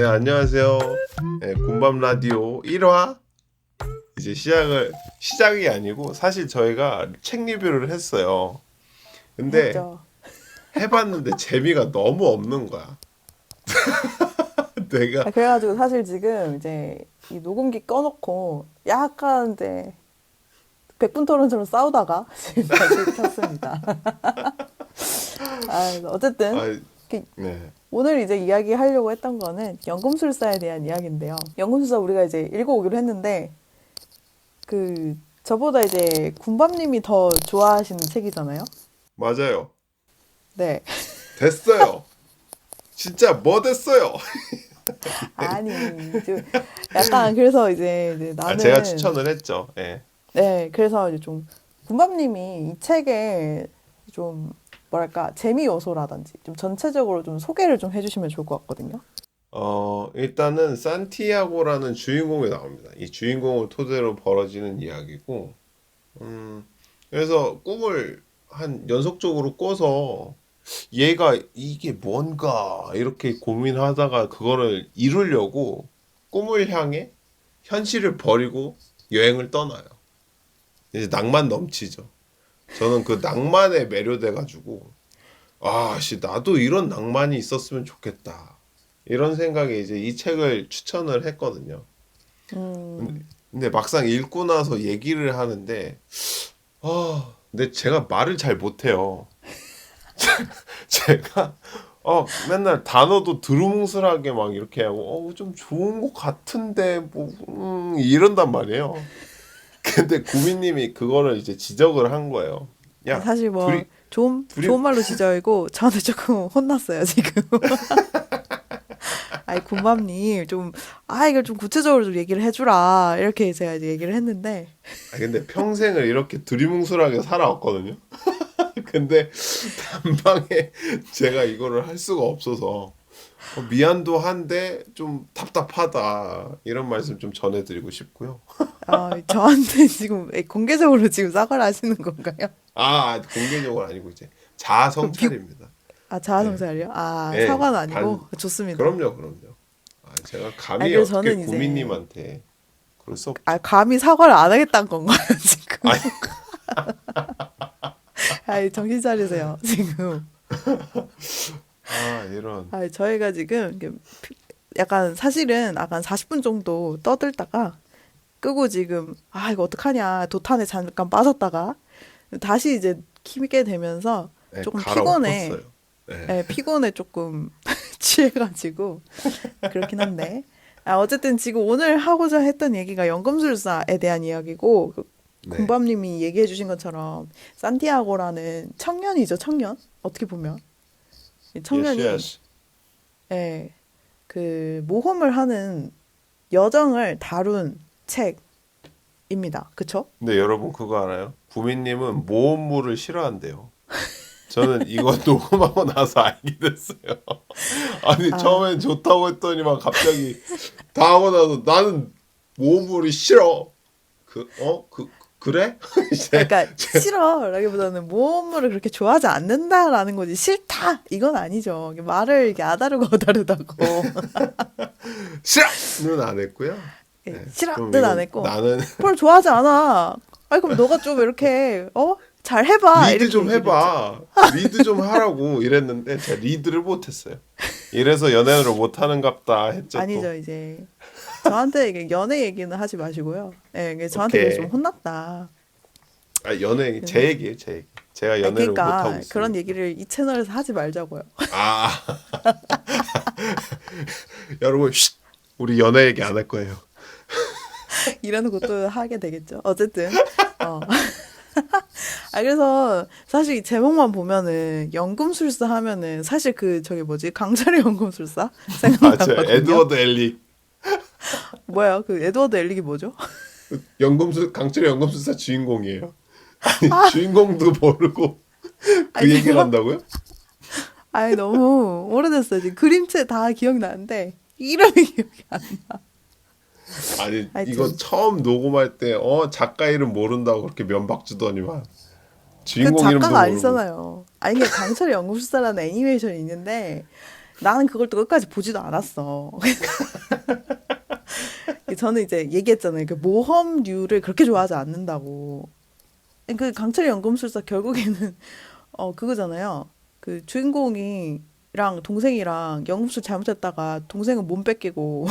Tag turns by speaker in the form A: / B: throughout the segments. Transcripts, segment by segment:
A: 네, 안녕하세요. 네, 군밤 라디오 1화 이제 시작이 아니고 사실 저희가 책 리뷰를 했어요. 근데
B: 했죠.
A: 해봤는데 재미가 너무 없는 거야. 내가
B: 그래가지고 사실 지금 이제 이 녹음기 꺼놓고 약간 이제 백분 토론처럼 싸우다가 지금 다시 켰습니다. 어쨌든
A: 아,
B: 그
A: 네,
B: 오늘 이제 이야기하려고 했던 거는 연금술사에 대한 이야기인데요. 연금술사 우리가 이제 읽어오기로 했는데 저보다 이제 군밤님이 더 좋아하시는 책이잖아요.
A: 맞아요.
B: 네.
A: 됐어요. 진짜 뭐 됐어요.
B: 아니, 좀 약간 그래서 이제
A: 제가
B: 나는
A: 추천을 했죠. 예.
B: 네, 그래서 이제 좀 군밤님이 이 책에 좀 뭐랄까 재미 요소라든지 좀 전체적으로 좀 소개를 좀 해주시면 좋을 것 같거든요.
A: 일단은 산티아고라는 주인공이 나옵니다. 이 주인공을 토대로 벌어지는 이야기고, 음, 그래서 꿈을 한 연속적으로 꿔서 얘가 이게 뭔가 이렇게 고민하다가 그거를 이루려고 꿈을 향해 현실을 버리고 여행을 떠나요. 이제 낭만 넘치죠. 저는 그 낭만에 매료돼가지고 나도 이런 낭만이 있었으면 좋겠다. 이런 생각에 이제 이 책을 추천을 했거든요.
B: 음,
A: 근데 막상 읽고 나서 얘기를 하는데 근데 제가 말을 잘 못해요. 제가 맨날 단어도 두루뭉술하게 막 이렇게 하고 좀 좋은 것 같은데 뭐 이런단 말이에요. 근데 구미님이 그거를 이제 지적을 한 거예요.
B: 아니,
A: 야,
B: 사실 뭐
A: 둘이 둘이
B: 좋은 말로 지적이고 저는 조금 혼났어요 지금. 아이 군밤님 좀 이걸 좀 구체적으로 좀 얘기를 해주라 이렇게 제가 이제 얘기를 했는데
A: 근데 평생을 이렇게 두리뭉술하게 살아왔거든요. 근데 단방에 제가 이거를 할 수가 없어서 미안도 한데 좀 답답하다 이런 말씀 좀 전해드리고 싶고요.
B: 저한테 지금 공개적으로 지금 사과를 하시는 건가요?
A: 공개적으로 아니고 이제 자아
B: 그럼 비,
A: 성찰입니다.
B: 자아
A: 예,
B: 성찰이요?
A: 예,
B: 사과는 아니고 좋습니다.
A: 그럼요. 제가 감히
B: 그래서
A: 어떻게
B: 저는 이제
A: 구미님한테 그럴 수 없죠.
B: 감히 사과를 안 하겠다는 건가요, 지금?
A: 아니,
B: 정신 차리세요, 지금.
A: 이런,
B: 저희가 지금 약간 사실은 약간 40분 정도 떠들다가 끄고 지금 이거 어떡하냐 도탄에 잠깐 빠졌다가 다시 이제 키게 되면서 조금 피곤해.
A: 갈아엎었어요. 네,
B: 예, 피곤해 조금 취해가지고 그렇긴 한데 어쨌든 지금 오늘 하고자 했던 얘기가 연금술사에 대한 이야기고
A: 네,
B: 공밤님이 얘기해 주신 것처럼 산티아고라는 청년이죠, 청년. 어떻게 보면 이
A: 예스,
B: 청년이
A: 예스.
B: 예, 모험을 하는 여정을 다룬 책입니다. 그쵸?
A: 근데 여러분 그거 알아요? 구미님은 모험물을 싫어한대요. 저는 이거 녹음하고 나서 알게 됐어요. 아니
B: 아,
A: 처음엔 좋다고 했더니만 갑자기 다 하고 나서 나는 모험물이 싫어. 그래? 이제
B: 그러니까 싫어라기보다는 모험물을 그렇게 좋아하지 않는다라는 거지 싫다 이건 아니죠. 말을 이게 아다르고 어다르다고
A: 싫어는 안 했고요. 네, 좀
B: 싫어는 안
A: 이건
B: 했고
A: 나는
B: 별로 좋아하지 않아. 그럼 너가 좀 이렇게 잘 해봐
A: 리드
B: 이렇게
A: 좀
B: 얘기를 했죠.
A: 해봐. 리드 좀 하라고 이랬는데 제가 리드를 못했어요. 이래서 연애를 못하는갑다 했죠 또.
B: 아니죠 이제 저한테 이게 연애 얘기는 하지 마시고요. 네, 이게 저한테 그래서 좀
A: 오케이.
B: 혼났다.
A: 연애 제 얘기예요, 제 얘기. 제가 연애를 못하고
B: 그러니까 그런
A: 있으니까.
B: 얘기를 이 채널에서 하지 말자고요.
A: 아, 여러분, 우리 연애 얘기 안 할 거예요.
B: 이러는 것도 하게 되겠죠. 어쨌든 어. 그래서 사실 이 제목만 보면은 연금술사 하면은 사실 저기 뭐지 강철의 연금술사
A: 맞아요.
B: 생각나거든요.
A: 에드워드 엘릭.
B: 뭐야 에드워드 엘릭이 뭐죠?
A: 강철의 연금술사 주인공이에요. 아니, 주인공도 모르고 그 얘기를
B: 제가
A: 한다고요?
B: 너무 오래됐어요. 지금 그림체 다 기억나는데 이름이 기억이 안 나.
A: 아니, 이거
B: 하여튼
A: 처음 녹음할 때, 작가 이름 모른다고 그렇게 면박 주더니만,
B: 그
A: 주인공 이름도
B: 작가가
A: 모르고.
B: 아니잖아요. 이게 강철의 연금술사라는 애니메이션이 있는데 나는 그걸 또 끝까지 보지도 않았어. 저는 이제 얘기했잖아요. 그 모험류를 그렇게 좋아하지 않는다고. 그 강철의 연금술사 결국에는 그거잖아요. 그 주인공이랑 동생이랑 연금술 잘못했다가 동생은 몸 뺏기고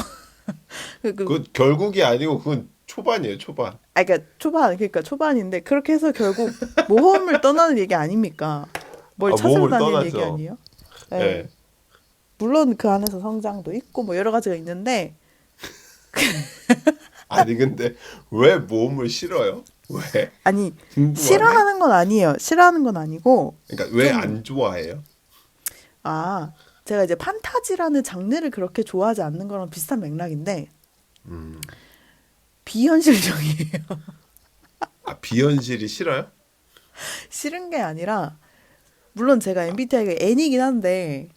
A: 그 결국이 아니고 그건 초반이에요, 초반.
B: 그러니까 그러니까 초반인데 그렇게 해서 결국 모험을 떠나는 얘기 아닙니까? 뭘 찾으러
A: 모험을
B: 다니는 얘기
A: 떠나죠.
B: 아니에요?
A: 예.
B: 네. 물론 그 안에서 성장도 있고 뭐 여러 가지가 있는데
A: 아니 근데 왜 모험을 싫어요? 왜?
B: 아니
A: 궁금하네.
B: 싫어하는 건 아니에요. 싫어하는 건 아니고
A: 그러니까 왜
B: 좀
A: 안 좋아해요?
B: 제가 이제 판타지라는 장르를 그렇게 좋아하지 않는 거랑 비슷한 맥락인데
A: 음.
B: 비현실적이에요.
A: 비현실이 싫어요?
B: 싫은 게 아니라 물론 제가 MBTI가 N이긴 한데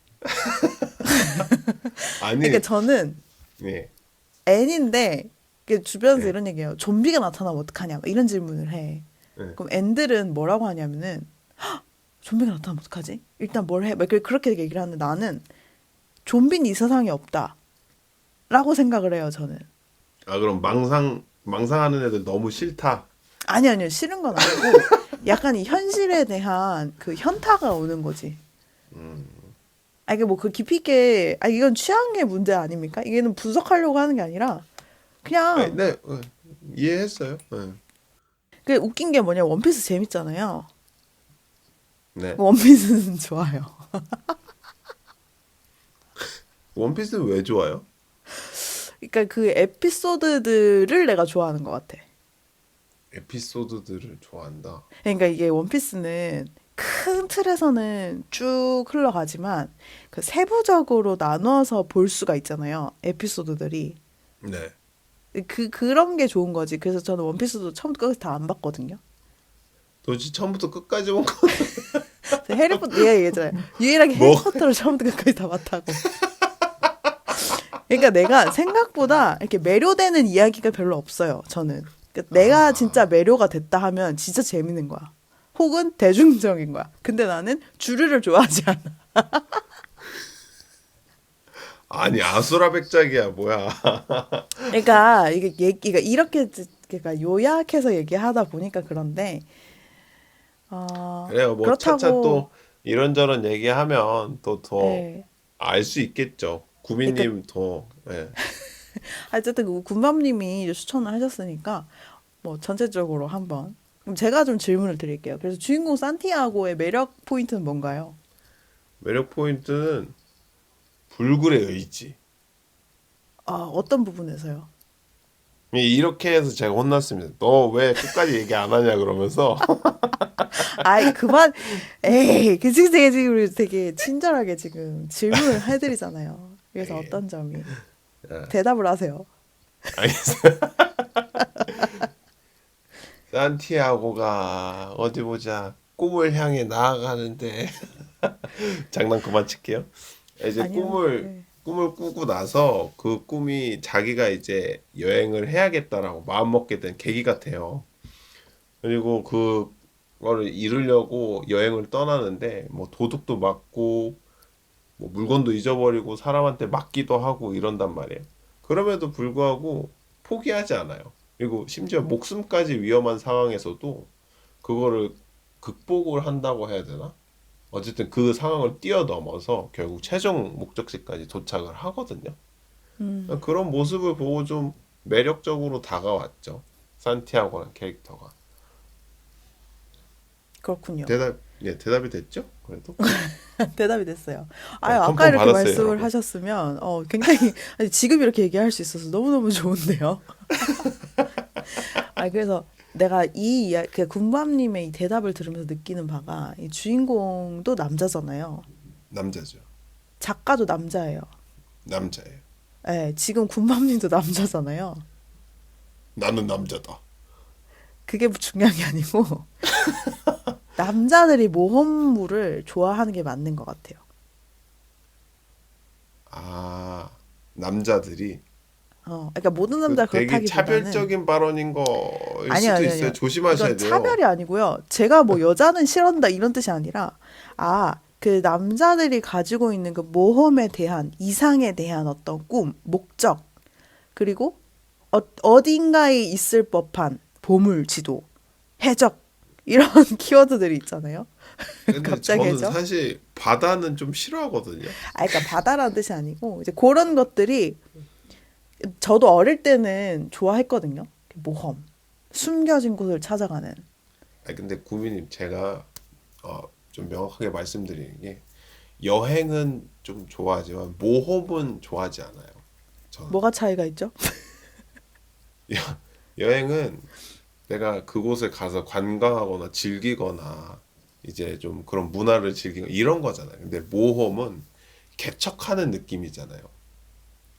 A: 아니,
B: 그러니까 저는
A: 예.
B: N인데 주변에서
A: 예.
B: 이런 얘기해요. 좀비가 나타나면 어떡하냐 막 이런 질문을 해.
A: 예.
B: 그럼 N들은 뭐라고 하냐면은 "헉, 좀비가 나타나면 어떡하지? 일단 뭘 해? 막 그렇게 얘기를 하는데 나는 좀비는 이 세상에 없다 라고 생각을 해요. 저는.
A: 그럼 망상하는 애들 너무 싫다.
B: 아니요. 싫은 건 아니고 약간 이 현실에 대한 그 현타가 오는 거지. 이게 뭐 그 깊이 있게 이건 취향의 문제 아닙니까? 이게는 분석하려고 하는 게 아니라 그냥
A: 네, 이해했어요. 예.
B: 그 웃긴 게 뭐냐 원피스 재밌잖아요.
A: 네.
B: 원피스는 좋아요.
A: 원피스는 왜 좋아요?
B: 그러니까 그 에피소드들을 내가 좋아하는 것 같아.
A: 에피소드들을 좋아한다.
B: 그러니까 이게 원피스는 큰 틀에서는 쭉 흘러가지만 그 세부적으로 나눠서 볼 수가 있잖아요. 에피소드들이.
A: 네.
B: 그런 게 좋은 거지. 그래서 저는 원피스도 처음부터 끝까지 다 안 봤거든요.
A: 도대체 처음부터 끝까지 본 거.
B: 해리포터 얘가 얘기했잖아요. 유일하게
A: 뭐?
B: 해리포터를 처음부터 끝까지 다 봤다고. 그러니까 내가 생각보다 이렇게 매료되는 이야기가 별로 없어요. 저는. 그러니까 내가 진짜 매료가 됐다 하면 진짜 재밌는 거야. 혹은 대중적인 거야. 근데 나는 주류를 좋아하지 않아.
A: 아니 아수라 백작이야 뭐야.
B: 그러니까 이게 얘기가 이렇게 그러니까 요약해서 얘기하다 보니까 그런데
A: 그래요. 뭐 차차
B: 그렇다고
A: 또 이런저런 얘기하면 또 더
B: 예.
A: 알 수 있겠죠.
B: 그러니까
A: 구미님 더. 예.
B: 어쨌든 그 군밤님이 이제 추천을 하셨으니까 뭐 전체적으로 한번 그럼 제가 좀 질문을 드릴게요. 그래서 주인공 산티아고의 매력 포인트는 뭔가요?
A: 매력 포인트는 불굴의 의지.
B: 어떤 부분에서요?
A: 이렇게 해서 제가 혼났습니다. 너 왜 끝까지 얘기 안 하냐 그러면서.
B: 아이 그만 에이 그 지금 되게 친절하게 지금 질문을 해드리잖아요. 그래서
A: 예.
B: 어떤 점이
A: 예.
B: 대답을 하세요.
A: 알겠어요. 산티아고가 어디 보자. 꿈을 향해 나아가는데 장난 그만 칠게요. 이제
B: 아니요. 네.
A: 꿈을 꾸고 나서 그 꿈이 자기가 이제 여행을 해야겠다라고 마음먹게 된 계기 같아요. 그리고 그거를 이루려고 여행을 떠나는데 뭐 도둑도 맞고 뭐 물건도 잊어버리고 사람한테 맞기도 하고 이런단 말이에요. 그럼에도 불구하고 포기하지 않아요. 그리고 심지어 목숨까지 위험한 상황에서도 그거를 극복을 한다고 해야 되나? 어쨌든 그 상황을 뛰어넘어서 결국 최종 목적지까지 도착을 하거든요. 그런 모습을 보고 좀 매력적으로 다가왔죠. 산티아고라는 캐릭터가.
B: 그렇군요.
A: 대답이 됐죠? 그래도?
B: 대답이 됐어요. 아까
A: 펌펌
B: 이렇게
A: 받았어요,
B: 말씀을
A: 여러분.
B: 하셨으면 굉장히 아니, 지금 이렇게 얘기할 수 있어서 너무너무 좋은데요. 그래서 내가 그 군밤님의 이 대답을 들으면서 느끼는 바가 이 주인공도 남자잖아요.
A: 남자죠.
B: 작가도 남자예요.
A: 남자예요.
B: 네, 지금 군밤님도 남자잖아요.
A: 나는 남자다.
B: 그게 중요한 게 아니고 남자들이 모험물을 좋아하는 게 맞는 것 같아요.
A: 남자들이
B: 그러니까 모든 남자
A: 되게
B: 그렇다기보다는
A: 차별적인 발언인 거일
B: 아니요,
A: 수도
B: 아니요,
A: 있어요.
B: 아니요.
A: 조심하셔야
B: 이건
A: 돼요.
B: 차별이 아니고요. 제가 뭐 여자는 싫어한다 이런 뜻이 아니라 그 남자들이 가지고 있는 그 모험에 대한, 이상에 대한 어떤 꿈, 목적, 그리고 어딘가에 있을 법한 보물, 지도, 해적, 이런 키워드들이 있잖아요.
A: 근데
B: 갑자기
A: 저는
B: 해적?
A: 사실 바다는 좀 싫어하거든요.
B: 아, 그러니까 바다라는 뜻이 아니고, 이제 그런 것들이 저도 어릴 때는 좋아했거든요. 모험, 숨겨진 곳을 찾아가는.
A: 아 근데 구미님 제가 좀 명확하게 말씀드리는 게 여행은 좀 좋아하지만 모험은 좋아하지 않아요. 저는
B: 뭐가 차이가 있죠?
A: 여행은 내가 그곳에 가서 관광하거나 즐기거나 이제 좀 그런 문화를 즐기고 이런 거잖아요. 근데 모험은 개척하는 느낌이잖아요.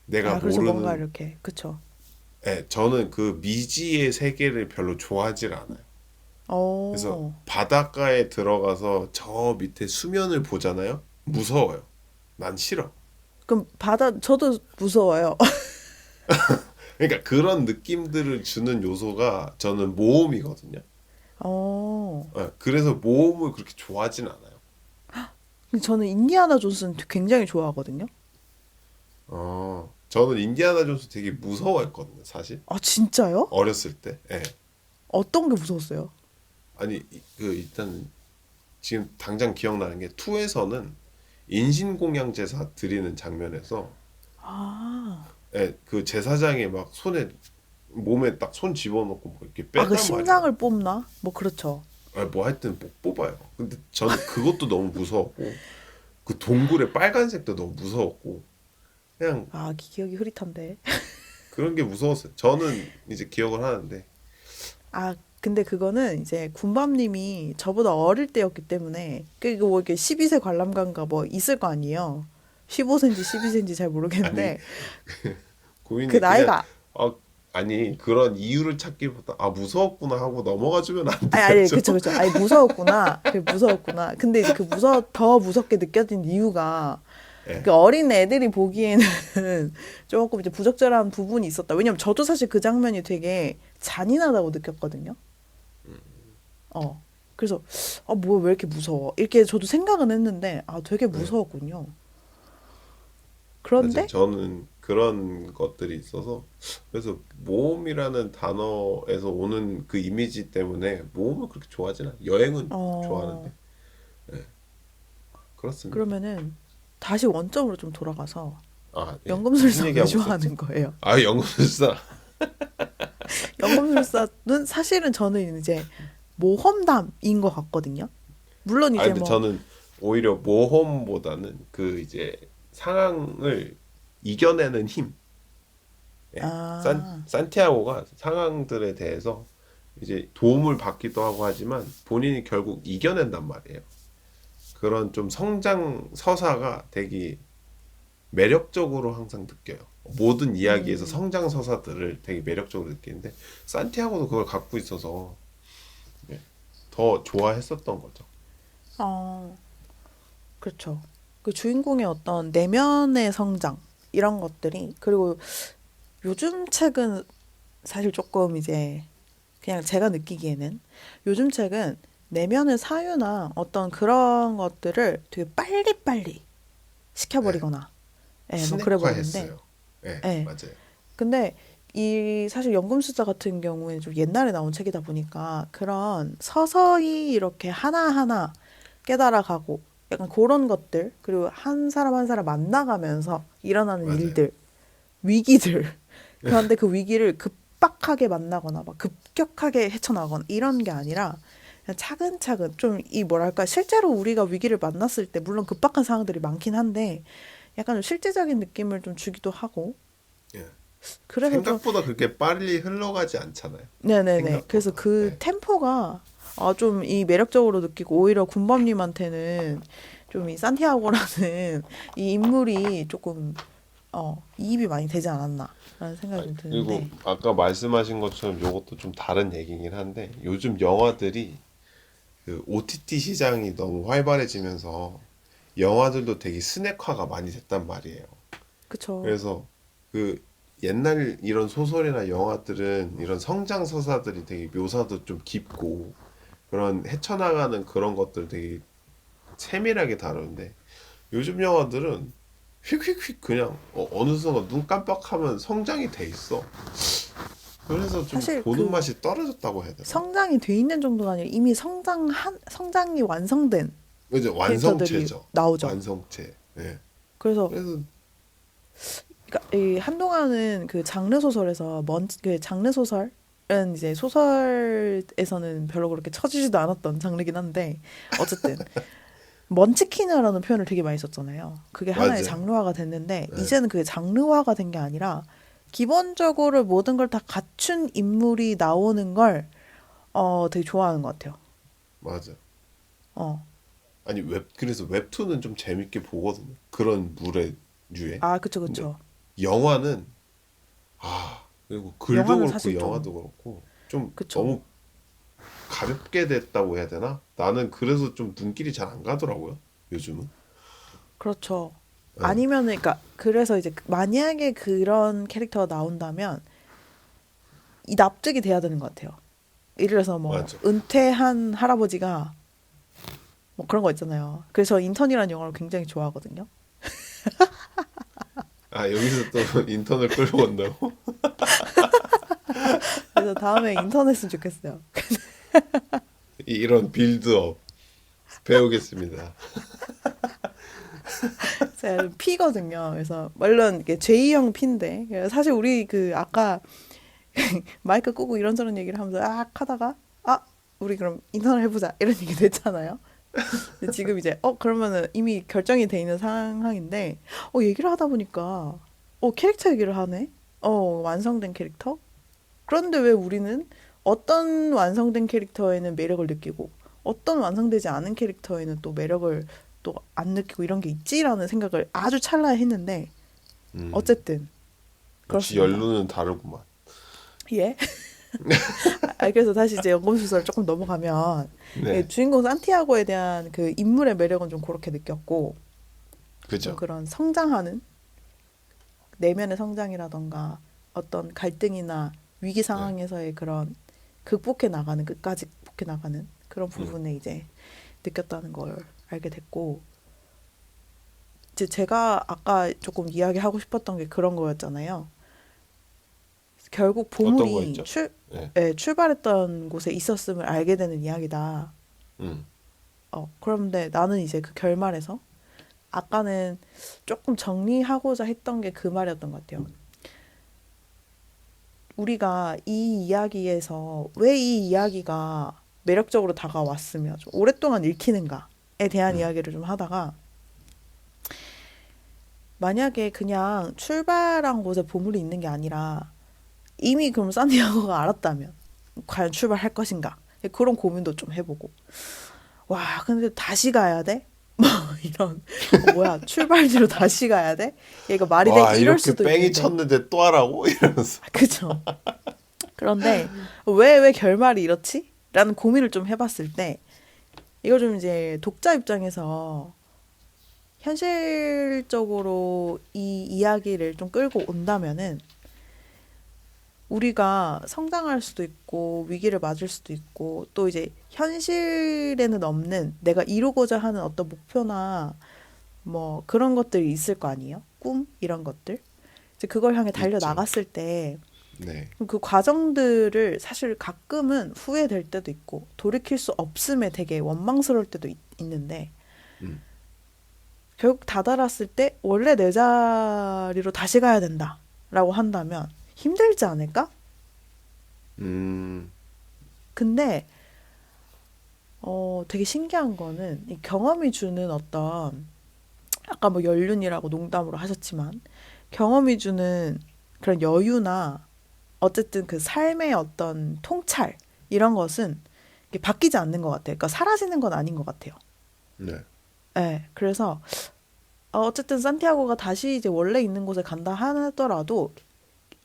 A: 내가
B: 아, 그렇죠. 뭔가
A: 모르는,
B: 이렇게, 그쵸.
A: 저는 그 미지의 세계를 별로 좋아하질 않아요. 그래서
B: 어,
A: 바닷가에 들어가서 저 밑에 수면을 보잖아요. 무서워요. 난 싫어.
B: 그럼 저도 무서워요.
A: 그러니까 그런 느낌들을 주는 요소가 저는 모험이거든요.
B: 어,
A: 그래서 모험을 그렇게 좋아하진 않아요.
B: 근데 저는 인디아나 존스는 굉장히 좋아하거든요.
A: 저는 인디아나 존스 되게 무서워했거든요, 사실.
B: 아, 진짜요?
A: 어렸을 때. 예.
B: 어떤 게 무서웠어요?
A: 아니, 일단 지금 당장 기억나는 게 2에서는 인신공양 제사 드리는 장면에서
B: 아,
A: 그 제사장이 막 몸에 딱 손 집어넣고 뭐 이렇게
B: 아, 그
A: 뺀단 말이에요.
B: 심장을 뽑나? 뭐, 그렇죠.
A: 뭐 하여튼 못 뽑아요. 근데 저는 그것도 너무 무서웠고 그 동굴의 빨간색도 너무 무서웠고 그냥
B: 아, 기억이 흐릿한데.
A: 그런 게 무서웠어요. 저는 이제 기억을 하는데
B: 아, 근데 그거는 이제 군밤님이 저보다 어릴 때였기 때문에, 그뭐 이렇게 12세 관람가인가 뭐 있을 거 아니에요. 15cm, 12cm 잘
A: 아니
B: 모르겠는데, 그
A: 고민이 그냥
B: 나이가,
A: 아 아니 그런 이유를 찾기보다 무서웠구나 하고 넘어가 주면 안
B: 아니,
A: 되겠죠?
B: 그쵸, 그쵸. 아니, 무서웠구나. 무서웠구나. 근데 이제 더 무섭게 느껴진 이유가,
A: 예.
B: 그 어린 애들이 보기에는 조금 이제 부적절한 부분이 있었다. 왜냐면 저도 사실 그 장면이 되게 잔인하다고 느꼈거든요. 어. 그래서, 뭐, 왜 이렇게 무서워? 이렇게 저도 생각은 했는데, 되게
A: 네.
B: 무서웠군요.
A: 맞아요.
B: 그런데,
A: 저는 그런 것들이 있어서 그래서 모험이라는 단어에서 오는 그 이미지 때문에 모험을 그렇게 좋아하진 않아요. 여행은
B: 어,
A: 좋아하는데 그렇습니다.
B: 그러면은, 다시 원점으로 좀 돌아가서,
A: 예. 무슨
B: 연금술사 왜
A: 얘기하고 있었죠?
B: 좋아하는 거예요?
A: 연금술사.
B: 연금술사는 사실은 저는 이제 모험담인 것 같거든요. 물론 이제
A: 근데
B: 뭐,
A: 저는 오히려 모험보다는 그 이제 상황을 이겨내는 힘. 예.
B: 아,
A: 산티아고가 상황들에 대해서 이제 도움을 받기도 하고 하지만 본인이 결국 이겨낸단 말이에요. 그런 좀 성장 서사가 되게 매력적으로 항상 느껴요. 모든 이야기에서 성장 서사들을 되게 매력적으로 느끼는데 산티아고도 그걸 갖고 있어서 예, 더 좋아했었던 거죠.
B: 어, 그렇죠. 그 주인공의 어떤 내면의 성장, 이런 것들이, 그리고 요즘 책은 사실 조금 이제, 그냥 제가 느끼기에는, 요즘 책은 내면의 사유나 어떤 그런 것들을 되게 빨리빨리
A: 예,
B: 시켜버리거나, 예, 뭐 그래버리는데,
A: 스낵화했어요. 예,
B: 예.
A: 맞아요.
B: 근데 이 사실 연금술사 같은 경우에는 좀 옛날에 나온 책이다 보니까 그런 서서히 이렇게 하나하나 깨달아가고 약간 그런 것들, 그리고 한 사람 한 사람 만나가면서 일어나는
A: 맞아요.
B: 일들, 위기들. 그런데 그 위기를 급박하게 만나거나 막 급격하게 헤쳐나가거나 이런 게 아니라 그냥 차근차근 좀 이 뭐랄까 실제로 우리가 위기를 만났을 때 물론 급박한 상황들이 많긴 한데 약간 좀 실제적인 느낌을 좀 주기도 하고
A: 예.
B: 그래서 좀
A: 생각보다 그렇게 빨리 흘러가지 않잖아요.
B: 네네네. 그래서
A: 생각보다.
B: 그
A: 예.
B: 템포가 좀 이 매력적으로 느끼고 오히려 군밤님한테는 좀 이 산티아고라는 이 인물이 조금 이입이 많이 되지 않았나라는 생각이 좀
A: 그리고
B: 드는데
A: 아까 말씀하신 것처럼 이것도 좀 다른 얘기긴 한데 요즘 영화들이 그 OTT 시장이 너무 활발해지면서 영화들도 되게 스낵화가 많이 됐단 말이에요.
B: 그쵸.
A: 그래서 그 옛날 이런 소설이나 영화들은 이런 성장 서사들이 되게 묘사도 좀 깊고 그런 헤쳐나가는 그런 것들 되게 세밀하게 다루는데 요즘 영화들은 휙휙휙 그냥 어느 순간 눈 깜빡하면 성장이 돼 있어. 그래서 좀
B: 사실
A: 보는
B: 그
A: 맛이 떨어졌다고 해야 되나?
B: 성장이 돼 있는 정도가 아니라 이미 성장이 완성된
A: 이제
B: 캐릭터들이
A: 완성체죠.
B: 나오죠.
A: 완성체. 예.
B: 그래서
A: 그래서
B: 그러니까 이 한동안은 그 장르 소설에서 그 장르 소설은 이제 소설에서는 별로 그렇게 쳐지지도 않았던 장르긴 한데 어쨌든 먼치키나라는 표현을 되게 많이 썼잖아요. 그게 하나의
A: 맞아요.
B: 장르화가 됐는데
A: 예.
B: 이제는 그게 장르화가 된 게 아니라 기본적으로 모든 걸 다 갖춘 인물이 나오는 걸 되게 좋아하는 것 같아요.
A: 맞아.
B: 어.
A: 아니 그래서 웹툰은 좀 재밌게 보거든요. 그런 물의 류에.
B: 아, 그쵸,
A: 근데
B: 그쵸.
A: 영화는 그리고 글도
B: 영화는
A: 그렇고
B: 사실 좀,
A: 영화도 그렇고 좀
B: 그쵸.
A: 너무 가볍게 됐다고 해야 되나? 나는 그래서 좀 눈길이 잘 안 가더라고요. 요즘은.
B: 그렇죠.
A: 예.
B: 아니면은, 그러니까, 그래서 이제 만약에 그런 캐릭터가 나온다면 이 납득이 돼야 되는 것 같아요. 예를 들어서 뭐,
A: 맞아.
B: 은퇴한 할아버지가 뭐 그런 거 있잖아요. 그래서 인턴이라는 영화를 굉장히 좋아하거든요.
A: 여기서 또 인턴을 끌고 온다고?
B: 그래서 다음에 인턴 했으면 좋겠어요.
A: 이런 빌드업 배우겠습니다.
B: 제가 P거든요. 그래서 물론 이게 J형 P인데 사실 우리 그 아까 마이크 끄고 이런저런 얘기를 하면서 하다가 우리 그럼 인턴을 해보자 이런 얘기도 했잖아요. 근데 지금 이제 그러면은 이미 결정이 돼 있는 상황인데 얘기를 하다 보니까 캐릭터 얘기를 하네. 완성된 캐릭터? 그런데 왜 우리는 어떤 완성된 캐릭터에는 매력을 느끼고 어떤 완성되지 않은 캐릭터에는 또 매력을 또 안 느끼고 이런 게 있지라는 생각을 아주 찰나에 했는데 어쨌든
A: 역시
B: 그렇습니다.
A: 연륜은 다르구만.
B: 예? 그래서 다시 이제 연금술사를 조금 넘어가면
A: 네,
B: 주인공 산티아고에 대한 그 인물의 매력은 좀 그렇게 느꼈고 좀
A: 그죠.
B: 그런 성장하는 내면의 성장이라던가 어떤 갈등이나 위기
A: 네,
B: 상황에서의 그런 극복해 나가는 끝까지 극복해 나가는 그런
A: 음,
B: 부분에 이제 느꼈다는 걸 알게 됐고 이제 제가 아까 조금 이야기하고 싶었던 게 그런 거였잖아요. 결국
A: 어떤 거
B: 보물이
A: 있죠? 네,
B: 출발했던 곳에 있었음을 알게 되는 이야기다.
A: 음,
B: 그런데 나는 이제 그 결말에서 아까는 조금 정리하고자 했던 게 그 말이었던 것 같아요. 우리가 이 이야기에서 왜 이 이야기가 매력적으로 다가왔으며 좀 오랫동안 읽히는가에 대한
A: 음,
B: 이야기를 좀 하다가 만약에 그냥 출발한 곳에 보물이 있는 게 아니라 이미 그럼 산디아고가 알았다면 과연 출발할 것인가? 그런 고민도 좀 해보고 와 근데 다시 가야 돼? 뭐 이런 뭐야 출발지로 다시 가야 돼? 얘가 말이 돼?
A: 와
B: 이럴
A: 이렇게
B: 수도
A: 뺑이
B: 있는데
A: 쳤는데 또 하라고 이러면서.
B: 그죠? 그런데 왜 결말이 이렇지? 라는 고민을 좀 해봤을 때 이거 좀 이제 독자 입장에서 현실적으로 이 이야기를 좀 끌고 온다면은 우리가 성장할 수도 있고 위기를 맞을 수도 있고 또 이제 현실에는 없는 내가 이루고자 하는 어떤 목표나 뭐 그런 것들이 있을 거 아니에요? 꿈 이런 것들. 이제 그걸 향해 달려
A: 있죠.
B: 나갔을 때
A: 네,
B: 그 과정들을 사실 가끔은 후회될 때도 있고 돌이킬 수 없음에 되게 원망스러울 때도 있는데
A: 음,
B: 결국 다다랐을 때 원래 내 자리로 다시 가야 된다라고 한다면 힘들지 않을까?
A: 음,
B: 근데 되게 신기한 거는 이 경험이 주는 어떤 아까 뭐 연륜이라고 농담으로 하셨지만 경험이 주는 그런 여유나 어쨌든 그 삶의 어떤 통찰 이런 것은 이게 바뀌지 않는 것 같아요. 그러니까 사라지는 건 아닌 것 같아요.
A: 네,
B: 네, 그래서 어쨌든 산티아고가 다시 이제 원래 있는 곳에 간다 하더라도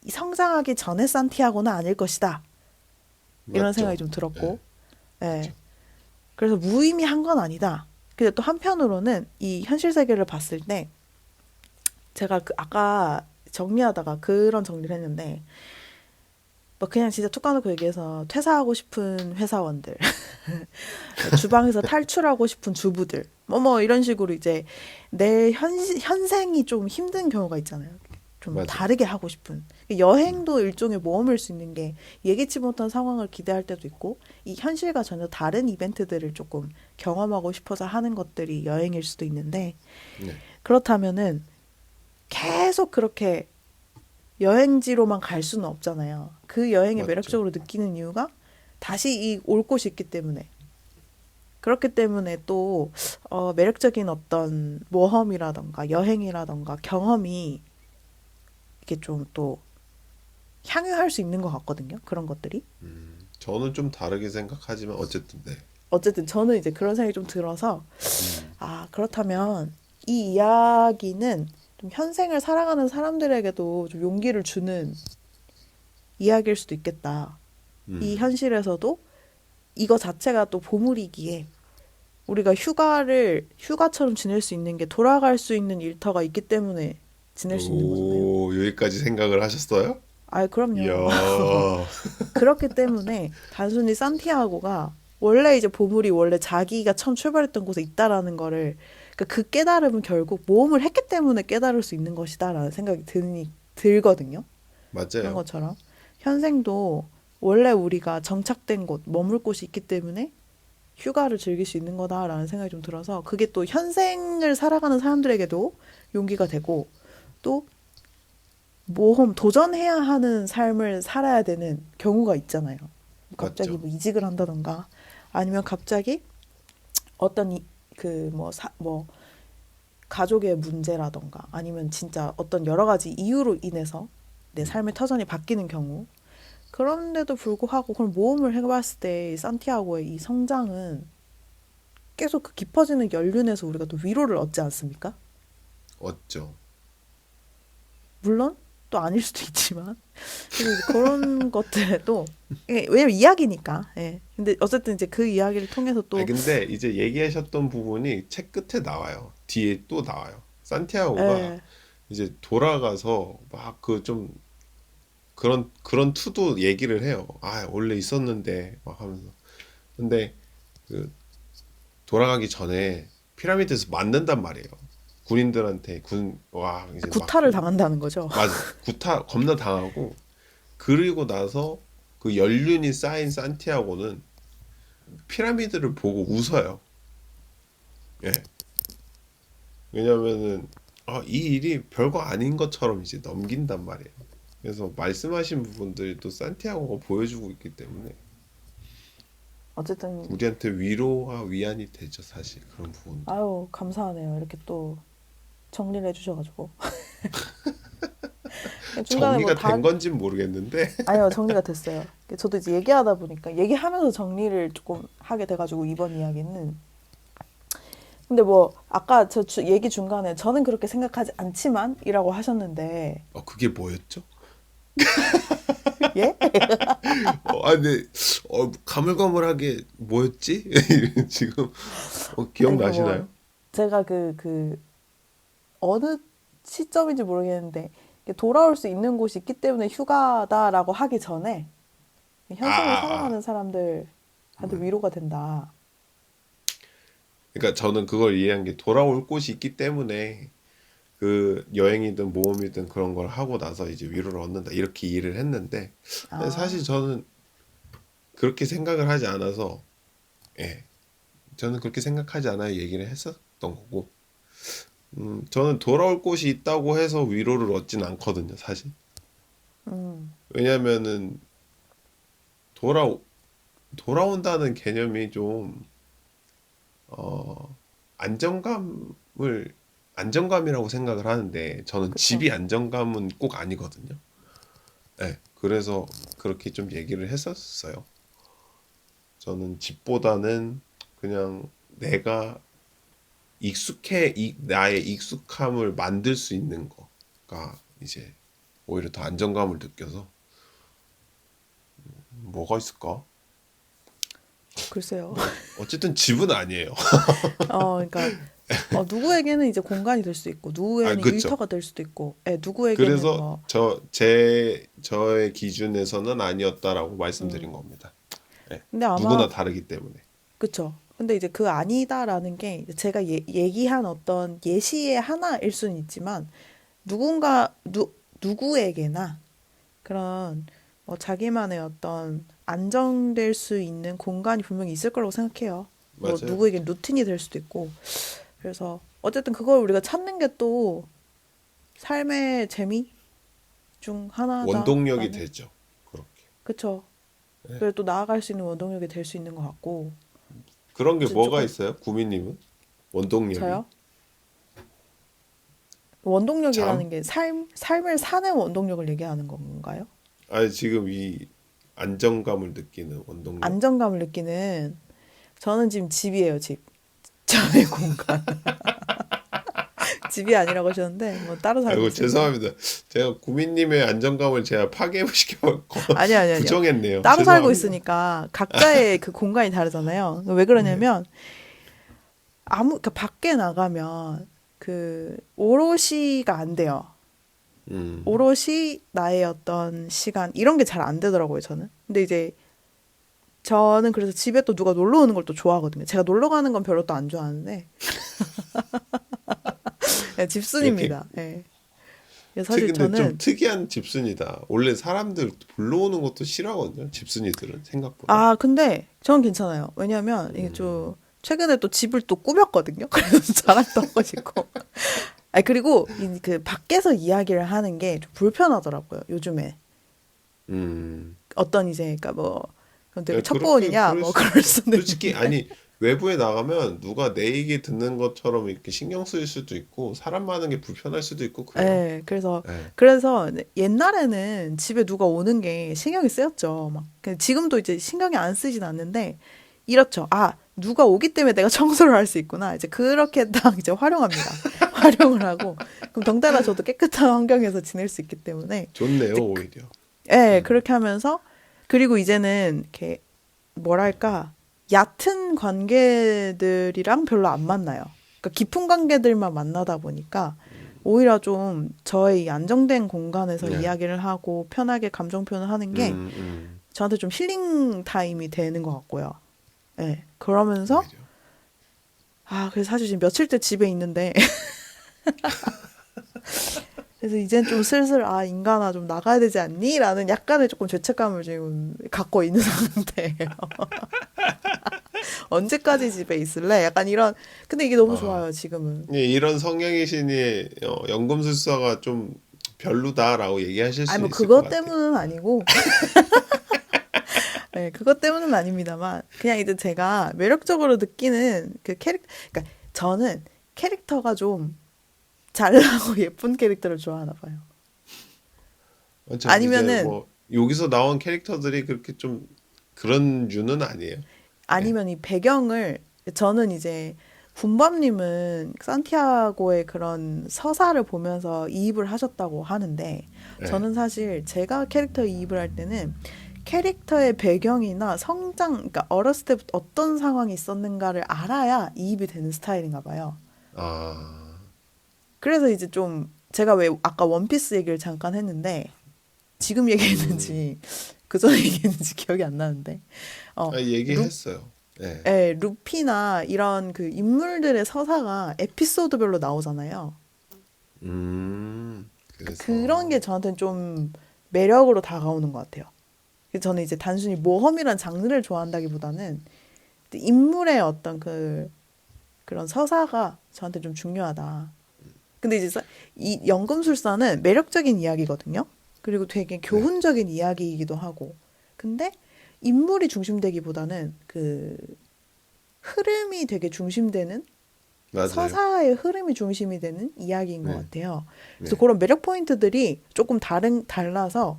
B: 성장하기 전에 산티아고는 아닐 것이다. 이런 생각이
A: 맞죠.
B: 좀
A: 네,
B: 들었고,
A: 그죠.
B: 네, 그래서 무의미한 건 아니다. 근데 또 한편으로는 이 현실 세계를 봤을 때 제가 그 아까 정리하다가 그런 정리를 했는데 뭐 그냥 진짜 툭 까놓고 얘기해서 퇴사하고 싶은 회사원들, 주방에서 탈출하고 싶은 주부들, 뭐 이런 식으로 이제 내 현생이 좀 힘든 경우가 있잖아요. 좀
A: 맞아.
B: 다르게 하고 싶은. 여행도 일종의 모험일 수 있는 게 예기치 못한 상황을 기대할 때도 있고, 이 현실과 전혀 다른 이벤트들을 조금 경험하고 싶어서 하는 것들이 여행일 수도 있는데,
A: 네.
B: 그렇다면은 계속 그렇게 여행지로만 갈 수는 없잖아요. 그 여행이
A: 맞죠.
B: 매력적으로 느끼는 이유가 다시 이 올 곳이 있기 때문에. 그렇기 때문에 또 매력적인 어떤 모험이라던가 여행이라던가 경험이 이게 좀 또 향유할 수 있는 것 같거든요. 그런 것들이.
A: 저는 좀 다르게 생각하지만 어쨌든 네.
B: 어쨌든 저는 이제 그런 생각이 좀 들어서
A: 음,
B: 그렇다면 이 이야기는 좀 현생을 살아가는 사람들에게도 좀 용기를 주는 이야기일 수도 있겠다. 이
A: 음,
B: 현실에서도 이거 자체가 또 보물이기에 우리가 휴가처럼 지낼 수 있는 게 돌아갈 수 있는 일터가 있기 때문에 지낼 수 있는 거잖아요.
A: 오, 여기까지 생각을 하셨어요?
B: 그럼요.
A: 이야.
B: 그렇기 때문에 단순히 산티아고가 원래 이제 보물이 원래 자기가 처음 출발했던 곳에 있다라는 거를 그 깨달음은 결국 모험을 했기 때문에 깨달을 수 있는 것이다라는 생각이 들거든요. 그런
A: 맞아요.
B: 것처럼 현생도 원래 우리가 정착된 곳, 머물 곳이 있기 때문에 휴가를 즐길 수 있는 거다라는 생각이 좀 들어서 그게 또 현생을 살아가는 사람들에게도 용기가 되고 또 모험, 도전해야 하는 삶을 살아야 되는 경우가 있잖아요. 갑자기
A: 맞죠.
B: 뭐 이직을 한다던가 아니면 갑자기 어떤 뭐 가족의 문제라던가 아니면 진짜 어떤 여러 가지 이유로 인해서 내 삶의 터전이 바뀌는 경우 그런데도 불구하고 그런 모험을 해봤을 때 산티아고의 이 성장은 계속 그 깊어지는 연륜에서 우리가 또 위로를 얻지 않습니까?
A: 어쩌.
B: 물론 또 아닐 수도 있지만 그래서 이제 그런 것들에도 왜냐면 이야기니까 근데 어쨌든 이제 그 이야기를 통해서
A: 아
B: 또
A: 근데 이제 얘기하셨던 부분이 책 끝에 나와요. 뒤에 또 나와요. 산티아고가
B: 예,
A: 이제 돌아가서 막 그 좀 그런 투도 얘기를 해요. 아, 원래 있었는데 막 하면서. 근데 그 돌아가기 전에 피라미드에서 만든단 말이에요. 군인들한테 와 이제 막
B: 구타를 당한다는 거죠.
A: 맞아. 구타 겁나 당하고 그리고 나서 그 연륜이 쌓인 산티아고는 피라미드를 보고 웃어요. 예. 왜냐면은 이 일이 별거 아닌 것처럼 이제 넘긴단 말이에요. 그래서 말씀하신 부분들도 산티아고가 보여주고 있기 때문에
B: 어쨌든
A: 우리한테 위로와 위안이 되죠, 사실 그런 부분들.
B: 아유 감사하네요. 이렇게 또 정리를 해주셔가지고 중간에 뭐
A: 정리가
B: 다
A: 된 건진 모르겠는데
B: 아니요 정리가 됐어요. 저도 이제 얘기하다 보니까 얘기하면서 정리를 조금 하게 돼가지고 이번 이야기는 근데 뭐 아까 얘기 중간에 저는 그렇게 생각하지 않지만이라고 하셨는데
A: 그게 뭐였죠?
B: 예?
A: 근데 가물가물하게 뭐였지? 지금
B: 그러니까 뭐
A: 기억나시나요?
B: 제가 어느 시점인지 모르겠는데 돌아올 수 있는 곳이 있기 때문에 휴가다라고 하기 전에
A: 아,
B: 현생을
A: 아, 아.
B: 살아가는 사람들한테 위로가 된다.
A: 그러니까 저는 그걸 이해한 게 돌아올 곳이 있기 때문에 그 여행이든 모험이든 그런 걸 하고 나서 이제 위로를 얻는다 이렇게 이해를 했는데 사실
B: 아,
A: 저는 그렇게 생각을 하지 않아서 예 저는 그렇게 생각하지 않아 얘기를 했었던 거고 저는 돌아올 곳이 있다고 해서 위로를 얻진 않거든요 사실 왜냐면은 돌아 돌아온다는 개념이 좀 안정감을 안정감이라고 생각을 하는데 저는
B: 그쵸.
A: 집이 안정감은 꼭 아니거든요. 네, 그래서 그렇게 좀 얘기를 했었어요. 저는 집보다는 그냥 내가 나의 익숙함을 만들 수 있는 거가 이제 오히려 더 안정감을 느껴서 뭐가 있을까?
B: 글쎄요.
A: 어쨌든 집은 아니에요.
B: 그러니까 누구에게는 이제 공간이 될 수도 있고,
A: 아,
B: 누구에게는
A: 그쵸.
B: 일터가 될 수도 있고, 누구에게는
A: 그래서
B: 뭐,
A: 저의 기준에서는 아니었다라고
B: 음.
A: 말씀드린 겁니다. 예.
B: 근데 아마,
A: 누구나 다르기 때문에.
B: 그쵸. 근데 이제 그 아니다라는 게 제가 얘기한 어떤 예시의 하나일 수는 있지만, 누구에게나 그런 뭐 자기만의 어떤 안정될 수 있는 공간이 분명히 있을 거라고 생각해요. 뭐
A: 맞아요.
B: 누구에겐 루틴이 될 수도 있고. 그래서 어쨌든 그걸 우리가 찾는 게 또 삶의 재미 중
A: 원동력이
B: 하나다라는.
A: 되죠. 그렇게.
B: 그쵸.
A: 예.
B: 그래도 또 나아갈 수 있는 원동력이 될 수 있는 것 같고.
A: 그런 게
B: 이제
A: 뭐가
B: 조금
A: 있어요? 구미님은? 원동력이?
B: 저요? 원동력이라는
A: 잠?
B: 게 삶을 사는 원동력을 얘기하는 건가요?
A: 아니, 지금 이 안정감을 느끼는 원동력?
B: 안정감을 느끼는 저는 지금 집이에요, 집. 저의 공간. 집이 아니라고 하셨는데 뭐 따로 살고
A: 아이고,
B: 있으니까.
A: 죄송합니다. 제가 구미님의 안정감을 제가 파괴시켜
B: 아니요.
A: 부정했네요.
B: 따로 살고
A: 죄송합니다.
B: 있으니까 각자의 그 공간이 다르잖아요. 왜
A: 네.
B: 그러냐면 그러니까 밖에 나가면 그 오롯이가 안 돼요.
A: 음,
B: 오롯이 나의 어떤 시간 이런 게 잘 안 되더라고요, 저는. 근데 이제 저는 그래서 집에 또 누가 놀러 오는 걸 또 좋아하거든요. 제가 놀러 가는 건 별로 또 안 좋아하는데 네,
A: 이렇게
B: 집순입니다. 네. 그래서 사실
A: 근데 좀
B: 저는
A: 특이한 집순이다. 원래 사람들 불러오는 것도 싫어하거든요. 집순이들은 생각보다.
B: 근데 전 괜찮아요. 왜냐면 이게 좀
A: 음,
B: 최근에 또 집을 또 꾸몄거든요. 그래서 자랑도 하고 싶고. 그리고 그 밖에서 이야기를 하는 게 좀 불편하더라고요. 요즘에.
A: 음.
B: 어떤 이제 그러니까 뭐 그럼 되게
A: 예, 그렇게
B: 첩보원이냐
A: 그럴
B: 뭐
A: 수
B: 그럴
A: 있죠.
B: 수는
A: 솔직히
B: 있는데.
A: 아니 외부에 나가면 누가 내 얘기 듣는 것처럼 이렇게 신경 쓰일 수도 있고 사람 많은 게 불편할 수도 있고 그래요.
B: 네, 그래서
A: 예.
B: 옛날에는 집에 누가 오는 게 신경이 쓰였죠. 막 지금도 이제 신경이 안 쓰진 않는데 이렇죠. 누가 오기 때문에 내가 청소를 할 수 있구나. 이제 그렇게 딱 이제 활용합니다. 활용을 하고 그럼 덩달아 저도 깨끗한 환경에서 지낼 수 있기 때문에
A: 좋네요,
B: 이제
A: 오히려. 음.
B: 그렇게 하면서 그리고 이제는 이렇게 뭐랄까 얕은 관계들이랑 별로 안 만나요. 그러니까 깊은 관계들만 만나다 보니까 오히려 좀 저의 이 안정된 공간에서
A: 네.
B: 이야기를 하고 편하게 감정 표현을 하는 게
A: 음, 음.
B: 저한테 좀 힐링 타임이 되는 것 같고요. 네. 그러면서
A: 오히려.
B: 그래서 사실 지금 며칠째 집에 있는데 그래서 이젠 좀 슬슬 인간아 좀 나가야 되지 않니? 라는 약간의 조금 죄책감을 지금 갖고 있는 상태예요. 언제까지 집에 있을래? 약간 이런 근데 이게 너무
A: 아,
B: 좋아요, 지금은.
A: 예, 이런 성향이시니 연금술사가 좀 별로다라고 얘기하실
B: 아니 뭐
A: 수는 있을 것
B: 그것
A: 같아요.
B: 때문은 아니고 네, 그것 때문은 아닙니다만 그냥 이제 제가 매력적으로 느끼는 그 그러니까 저는 캐릭터가 좀 잘나고 예쁜 캐릭터를 좋아하나 봐요.
A: 참 이제
B: 아니면은
A: 뭐 여기서 나온 캐릭터들이 그렇게 좀 그런 류는 아니에요. 예.
B: 아니면 이 배경을 저는 이제 군밤님은 산티아고의 그런 서사를 보면서 이입을 하셨다고 하는데
A: 예.
B: 저는 사실 제가 캐릭터 이입을 할 때는 캐릭터의 배경이나 성장, 그러니까 어렸을 때부터 어떤 상황이 있었는가를 알아야 이입이 되는 스타일인가 봐요.
A: 아,
B: 그래서 이제 좀 제가 왜 아까 원피스 얘기를 잠깐 했는데 지금
A: 음,
B: 얘기했는지 그 전에 얘기했는지 기억이 안 나는데 루,
A: 얘기했어요. 예.
B: 루피나 이런 그 인물들의 서사가 에피소드별로 나오잖아요. 그런 게
A: 그래서
B: 저한테는 좀 매력으로 다가오는 것 같아요. 그래서 저는 이제 단순히 모험이란 장르를 좋아한다기보다는 인물의 어떤 그런 서사가 저한테 좀 중요하다. 근데 이제 이 연금술사는 매력적인 이야기거든요. 그리고 되게
A: 네,
B: 교훈적인 이야기이기도 하고. 근데 인물이 중심되기보다는 그 흐름이 되게 중심되는
A: 맞아요.
B: 서사의 흐름이 중심이 되는 이야기인 것
A: 네,
B: 같아요. 그래서
A: 네.
B: 그런 매력 포인트들이 조금 달라서,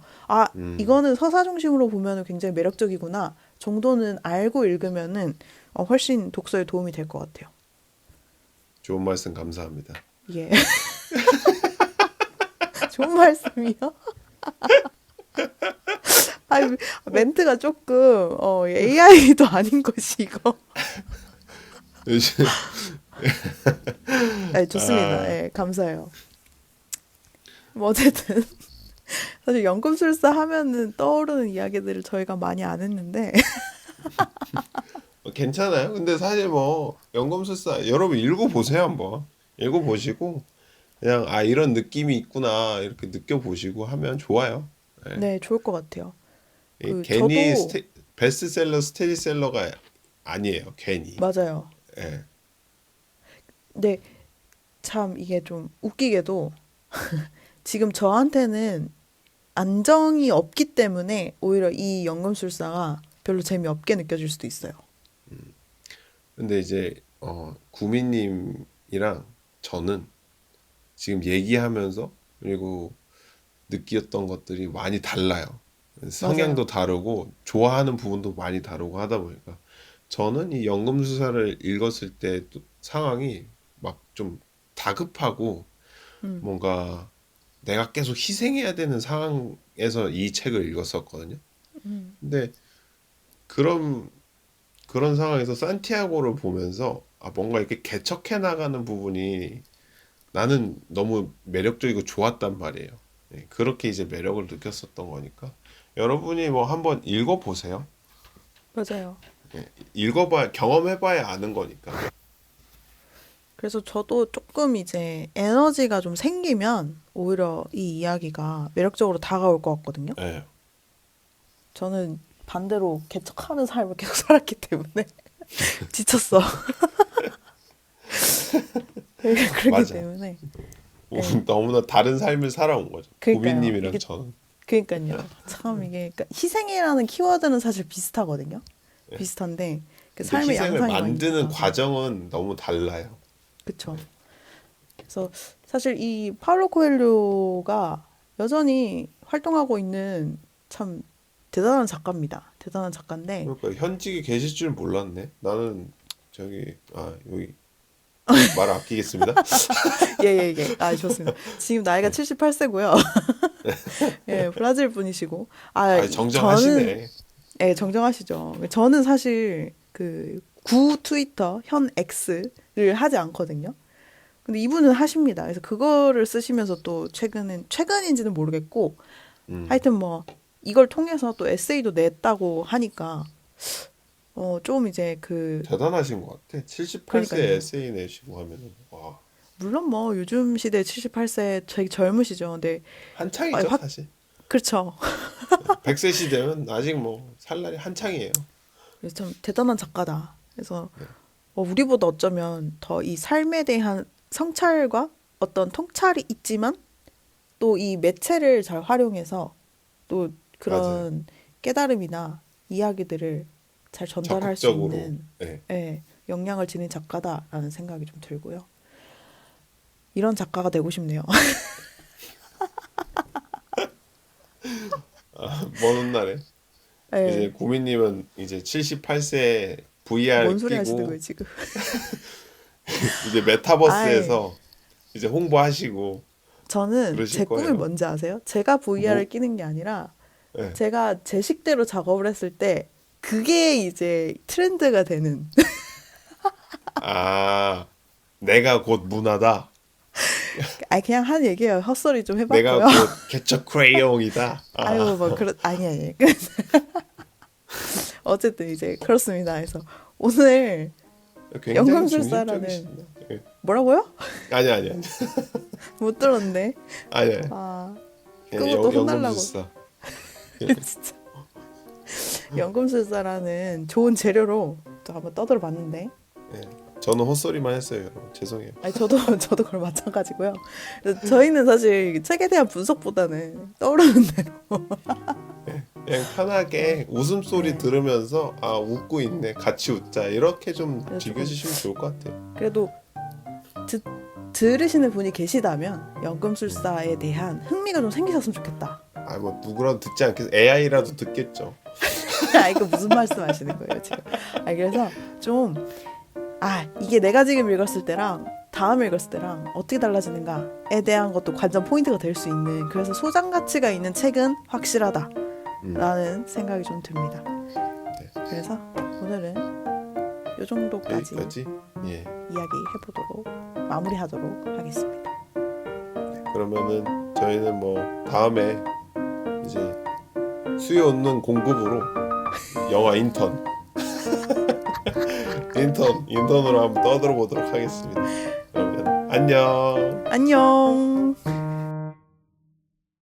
A: 음,
B: 이거는 서사 중심으로 보면 굉장히 매력적이구나 정도는 알고 읽으면은 훨씬 독서에 도움이 될 것 같아요.
A: 좋은 말씀 감사합니다.
B: 예. 좋은 말씀이요? 아니, 멘트가 조금, AI도 아닌 것이 이거.
A: 요즘
B: 네, 좋습니다.
A: 아,
B: 네, 감사해요. 뭐 어쨌든 사실 연금술사 하면은 떠오르는 이야기들을 저희가 많이 안 했는데
A: 괜찮아요. 근데 사실 뭐 연금술사 여러분 읽어보세요 한번. 읽어보시고 그냥 아 이런 느낌이 있구나 이렇게 느껴보시고 하면 좋아요. 예.
B: 네, 좋을 것 같아요. 그
A: 괜히
B: 저도
A: 베스트셀러 스테디셀러가 아니에요. 괜히.
B: 맞아요.
A: 예.
B: 근데 참 이게 좀 웃기게도 지금 저한테는 안정이 없기 때문에 오히려 이 연금술사가 별로 재미없게 느껴질 수도 있어요.
A: 근데 이제 구미님이랑 저는 지금 얘기하면서 그리고 느꼈던 것들이 많이 달라요.
B: 맞아요.
A: 성향도 다르고 좋아하는 부분도 많이 다르고 하다 보니까 저는 이 연금술사를 읽었을 때 또 상황이 막 좀 다급하고
B: 음,
A: 뭔가 내가 계속 희생해야 되는 상황에서 이 책을 읽었었거든요. 근데 그런 그런 상황에서 산티아고를 보면서 아 뭔가 이렇게 개척해 나가는 부분이 나는 너무 매력적이고 좋았단 말이에요. 예, 그렇게 이제 매력을 느꼈었던 거니까 여러분이 뭐 한번 읽어보세요.
B: 맞아요.
A: 읽어봐 경험해봐야 아는 거니까.
B: 그래서 저도 조금 이제 에너지가 좀 생기면 오히려 이 이야기가 매력적으로 다가올 것 같거든요.
A: 예,
B: 저는 반대로 개척하는 삶을 계속 살았기 때문에 지쳤어. 그렇기
A: 맞아.
B: 때문에. 예.
A: 너무나 다른 삶을 살아온 거죠.
B: 그러니까요.
A: 고민님이랑
B: 이게
A: 저는.
B: 그러니까요. 참 이게 그러니까 희생이라는 키워드는 사실 비슷하거든요. 비슷한데 그
A: 근데
B: 삶의
A: 희생을
B: 양상이 많이
A: 만드는
B: 다르고.
A: 과정은 너무 달라요.
B: 그쵸. 그래서 사실 이 파울로 코엘료가 여전히 활동하고 있는 참 대단한 작가입니다. 대단한 작가인데
A: 그러니까 현직에 계실 줄 몰랐네. 나는 저기 여기 말 아끼겠습니다.
B: 예예예. 아 좋습니다. 지금 나이가 78세고요. 예, 브라질 분이시고 저는
A: 정정하시네.
B: 예, 정정하시죠. 저는 사실 그 구 트위터 현 X를 하지 않거든요. 근데 이분은 하십니다. 그래서 그거를 쓰시면서 또 최근인지는 모르겠고
A: 음,
B: 하여튼 뭐 이걸 통해서 또 에세이도 냈다고 하니까 좀 이제
A: 대단하신 것 같아. 78세
B: 그러니까요.
A: 에세이 내시고 하면은 와
B: 물론 뭐 요즘 시대 78세 되게 젊으시죠. 근데 아니,
A: 한창이죠
B: 확
A: 사실.
B: 그렇죠.
A: 100세 시대면 아직 뭐 살 날이 한창이에요.
B: 그래서 참 대단한 작가다. 그래서 우리보다 어쩌면 더 이 삶에 대한 성찰과 어떤 통찰이 있지만 또 이 매체를 잘 활용해서 또
A: 맞아요.
B: 그런 깨달음이나 이야기들을 잘 전달할 수
A: 적극적으로.
B: 있는
A: 예.
B: 역량을 지닌 작가다라는 생각이 좀 들고요. 이런 작가가 되고 싶네요.
A: 먼 훗날에 이제
B: 네.
A: 구미님은 이제 78세
B: 뭔
A: VR
B: 소리 하시는
A: 끼고
B: 거예요, 지금?
A: 이제
B: 아이,
A: 메타버스에서 이제 홍보하시고
B: 저는
A: 그러실
B: 제 꿈이
A: 거예요.
B: 뭔지 아세요? 제가 VR을
A: 뭐,
B: 끼는 게 아니라
A: 예.
B: 제가 제 식대로 작업을 했을 때 그게 이제 트렌드가 되는.
A: 아, 내가 곧 문화다.
B: 그냥 한 얘기예요. 헛소리 좀
A: 내가
B: 해봤고요.
A: 곧 개척 크레용이다.
B: 아유, 뭐, 아니. 어쨌든 이제 그렇습니다. 그래서 오늘
A: 굉장히
B: 연금술사라는,
A: 중심적이신다. 예.
B: 뭐라고요?
A: 아니.
B: 못 들었는데.
A: 아니.
B: 아,
A: 그냥
B: 끄고 또 혼날라고.
A: 연금술사.
B: 진짜. 연금술사라는 좋은 재료로 또 한번 떠들어 봤는데.
A: 예. 저는 헛소리만 했어요, 여러분. 죄송해요.
B: 아니, 저도 그걸 마찬가지고요. 그래서 저희는 사실 책에 대한 분석보다는 떠오르는 대로.
A: 그냥 편하게 웃음소리
B: 네.
A: 들으면서 웃고 있네. 같이 웃자. 이렇게 좀
B: 그래서 조금,
A: 즐겨주시면 좋을 것 같아요.
B: 그래도 듣, 들으시는 분이 계시다면 연금술사에 대한 흥미가 좀 생기셨으면 좋겠다.
A: 뭐 누구라도 듣지 않겠어. AI라도 듣겠죠.
B: 이거 무슨 말씀 하시는 거예요, 지금? 그래서 좀, 이게 내가 지금 읽었을 때랑 다음에 읽었을 때랑 어떻게 달라지는가에 대한 것도 관전 포인트가 될 수 있는, 그래서 소장 가치가 있는 책은 확실하다라는
A: 음.
B: 생각이 좀 듭니다.
A: 네.
B: 그래서 오늘은 요 정도까지
A: 여기까지. 예.
B: 이야기 해보도록 마무리하도록 하겠습니다.
A: 그러면은 저희는 뭐 다음에 이제 수요 없는 공급으로 영화 인턴 인턴으로 한번 떠들어 보도록 하겠습니다. 그러면 안녕.
B: 안녕.